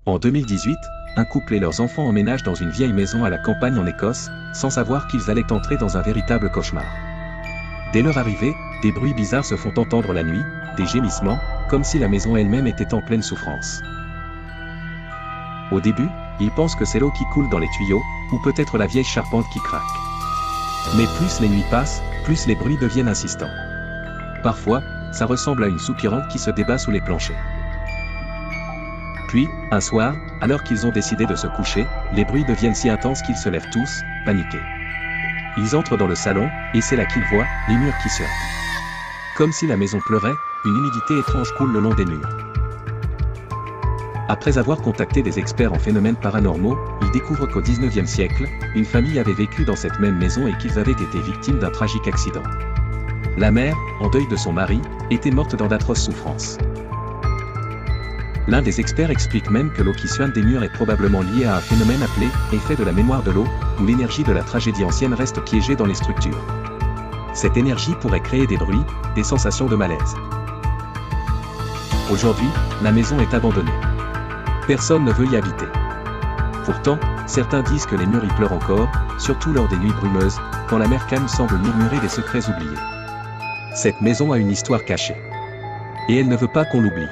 En 2018, un couple et leurs enfants emménagent dans une vieille maison à la campagne en Écosse, sans savoir qu'ils allaient entrer dans un véritable cauchemar. Dès leur arrivée, des bruits bizarres se font entendre la nuit, des gémissements, comme si la maison elle-même était en pleine souffrance. Au début, ils pensent que c'est l'eau qui coule dans les tuyaux, ou peut-être la vieille charpente qui craque. Mais plus les nuits passent, plus les bruits deviennent insistants. Parfois, ça ressemble à une soupirante qui se débat sous les planchers. Puis, un soir, alors qu'ils ont décidé de se coucher, les bruits deviennent si intenses qu'ils se lèvent tous, paniqués. Ils entrent dans le salon, et c'est là qu'ils voient les murs qui se heurtent. Comme si la maison pleurait, une humidité étrange coule le long des murs. Après avoir contacté des experts en phénomènes paranormaux, ils découvrent qu'au XIXe siècle, une famille avait vécu dans cette même maison et qu'ils avaient été victimes d'un tragique accident. La mère, en deuil de son mari, était morte dans d'atroces souffrances. L'un des experts explique même que l'eau qui suinte des murs est probablement liée à un phénomène appelé « effet de la mémoire de l'eau », où l'énergie de la tragédie ancienne reste piégée dans les structures. Cette énergie pourrait créer des bruits, des sensations de malaise. Aujourd'hui, la maison est abandonnée. Personne ne veut y habiter. Pourtant, certains disent que les murs y pleurent encore, surtout lors des nuits brumeuses, quand la mer calme semble murmurer des secrets oubliés. Cette maison a une histoire cachée. Et elle ne veut pas qu'on l'oublie.